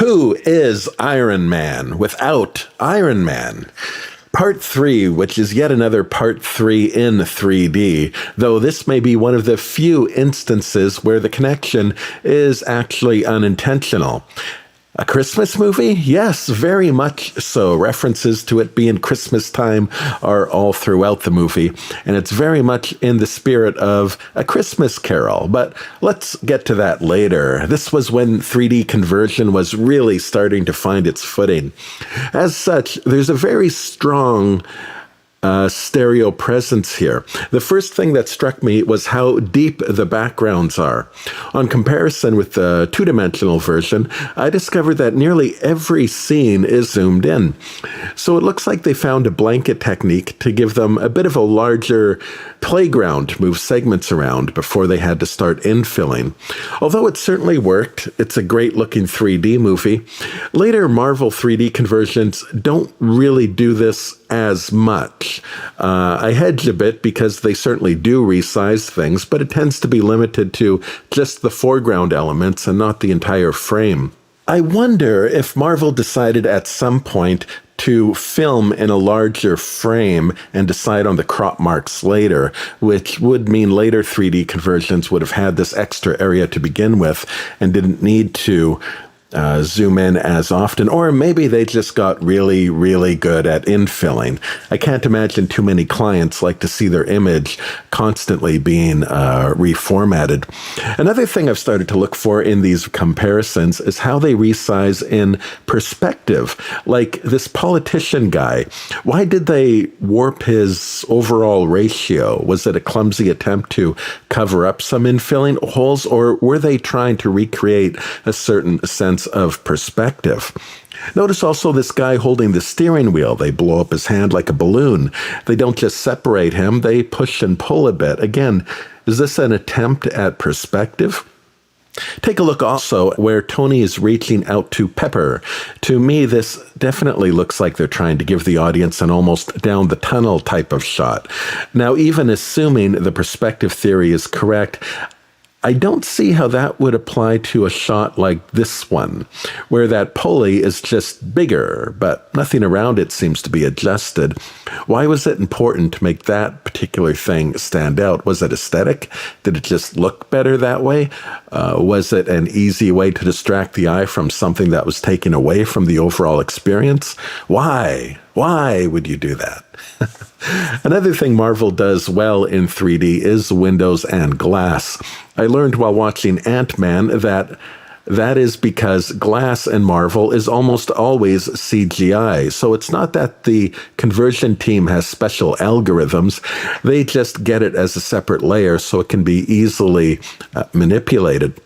Who is Iron Man without Iron Man? Part 3, which is yet another Part 3 in 3D, though this may be one of the few instances where the connection is actually unintentional. A Christmas movie? Yes, very much so. References to it being Christmas time are all throughout the movie, and it's very much in the spirit of A Christmas Carol, but let's get to that later. This was when 3D conversion was really starting to find its footing. As such, there's a very strong stereo presence here. The first thing that struck me was how deep the backgrounds are. On comparison with the two-dimensional version, I discovered that nearly every scene is zoomed in. So it looks like they found a blanket technique to give them a bit of a larger playground to move segments around before they had to start infilling. Although it certainly worked, it's a great-looking 3D movie. Later Marvel 3D conversions don't really do this as much. I hedge a bit because they certainly do resize things, but it tends to be limited to just the foreground elements and not the entire frame. I wonder if Marvel decided at some point to film in a larger frame and decide on the crop marks later, which would mean later 3D conversions would have had this extra area to begin with and didn't need to zoom in as often, or maybe they just got really, really good at infilling. I can't imagine too many clients like to see their image constantly being reformatted. Another thing I've started to look for in these comparisons is how they resize in perspective. Like this politician guy, why did they warp his overall ratio? Was it a clumsy attempt to cover up some infilling holes, or were they trying to recreate a certain sense of perspective? Notice also this guy holding the steering wheel. They blow up his hand like a balloon. They don't just separate him, they push and pull a bit. Again, is this an attempt at perspective? Take a look also where Tony is reaching out to Pepper. To me, this definitely looks like they're trying to give the audience an almost down the tunnel type of shot. Now, even assuming the perspective theory is correct, I don't see how that would apply to a shot like this one, where that pulley is just bigger, but nothing around it seems to be adjusted. Why was it important to make that particular thing stand out? Was it aesthetic? Did it just look better that way? Was it an easy way to distract the eye from something that was taken away from the overall experience? Why? Why would you do that? Another thing Marvel does well in 3D is windows and glass. I learned while watching Ant-Man that is because glass in Marvel is almost always CGI. So it's not that the conversion team has special algorithms. They just get it as a separate layer so it can be easily manipulated.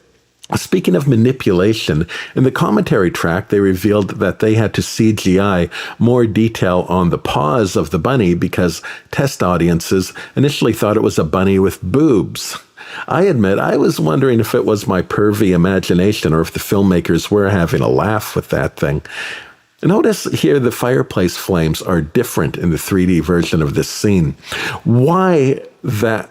Speaking of manipulation, in the commentary track, they revealed that they had to CGI more detail on the paws of the bunny because test audiences initially thought it was a bunny with boobs. I admit, I was wondering if it was my pervy imagination or if the filmmakers were having a laugh with that thing. Notice here the fireplace flames are different in the 3D version of this scene. Why that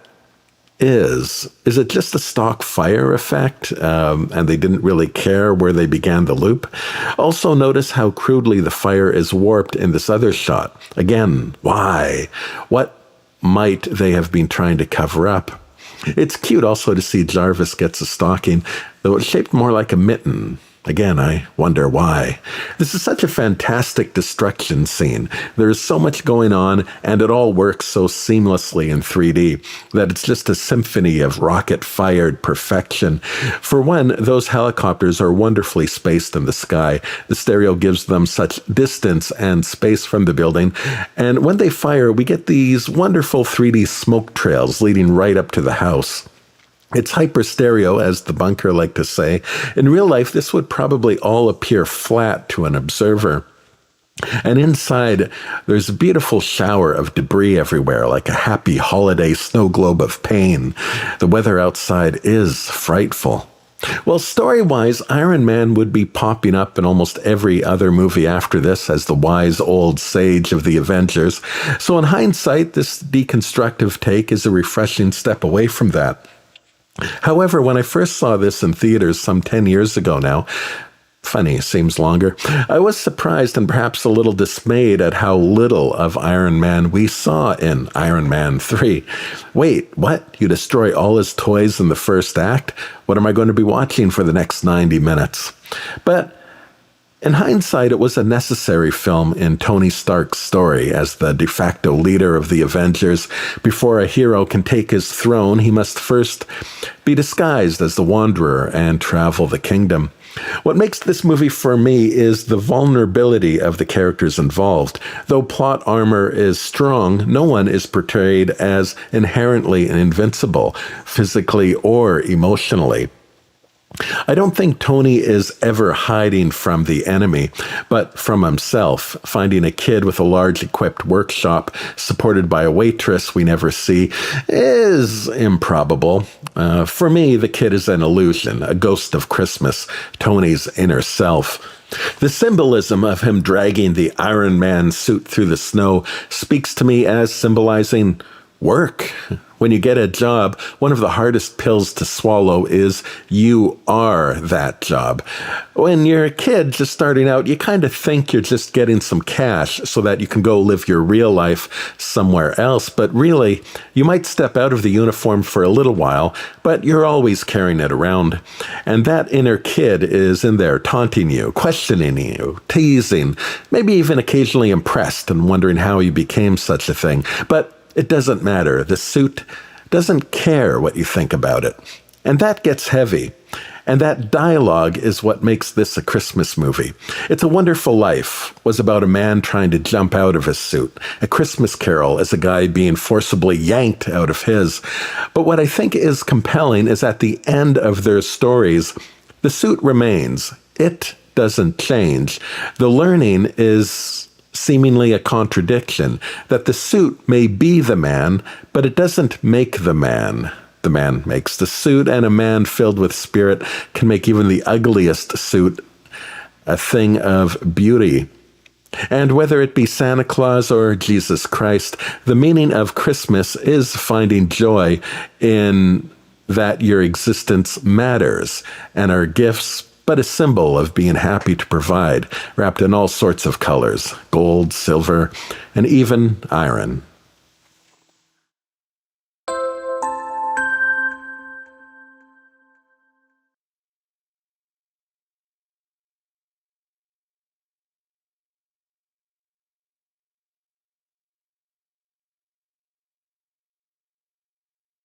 is it just a stock fire effect and they didn't really care where they began the loop? Also notice how crudely the fire is warped in this other shot. Again, why? What might they have been trying to cover up? It's cute also to see Jarvis gets a stocking, though it's shaped more like a mitten. Again, I wonder why. This is such a fantastic destruction scene. There's so much going on, and it all works so seamlessly in 3D that it's just a symphony of rocket-fired perfection. For one, those helicopters are wonderfully spaced in the sky. The stereo gives them such distance and space from the building, and when they fire, we get these wonderful 3D smoke trails leading right up to the house. It's hyper stereo, as the bunker like to say. In real life, this would probably all appear flat to an observer. And inside, there's a beautiful shower of debris everywhere, like a happy holiday snow globe of pain. The weather outside is frightful. Well, story-wise, Iron Man would be popping up in almost every other movie after this as the wise old sage of the Avengers. So in hindsight, this deconstructive take is a refreshing step away from that. However, when I first saw this in theaters some 10 years ago now, Funny seems longer. I was surprised and perhaps a little dismayed at how little of Iron Man we saw in Iron Man 3. Wait, what? You destroy all his toys in the first act? What am I going to be watching for the next 90 minutes? But in hindsight, it was a necessary film in Tony Stark's story. As the de facto leader of the Avengers, before a hero can take his throne, he must first be disguised as the Wanderer and travel the kingdom. What makes this movie for me is the vulnerability of the characters involved. Though plot armor is strong, no one is portrayed as inherently invincible, physically or emotionally. I don't think Tony is ever hiding from the enemy, but from himself. Finding a kid with a large equipped workshop supported by a waitress we never see is improbable. For me, the kid is an illusion, a ghost of Christmas, Tony's inner self. The symbolism of him dragging the Iron Man suit through the snow speaks to me as symbolizing work. When you get a job, one of the hardest pills to swallow is you are that job. When you're a kid just starting out, you kind of think you're just getting some cash so that you can go live your real life somewhere else. But really, you might step out of the uniform for a little while, but you're always carrying it around. And that inner kid is in there taunting you, questioning you, teasing, maybe even occasionally impressed and wondering how you became such a thing. But it doesn't matter. The suit doesn't care what you think about it. And that gets heavy. And that dialogue is what makes this a Christmas movie. It's a Wonderful Life was about a man trying to jump out of his suit. A Christmas Carol is a guy being forcibly yanked out of his. But what I think is compelling is at the end of their stories, the suit remains. It doesn't change. The learning is seemingly a contradiction, that the suit may be the man, but it doesn't make the man. The man makes the suit, and a man filled with spirit can make even the ugliest suit a thing of beauty. And whether it be Santa Claus or Jesus Christ, the meaning of Christmas is finding joy in that your existence matters, and our gifts but a symbol of being happy to provide, wrapped in all sorts of colors, gold, silver, and even iron.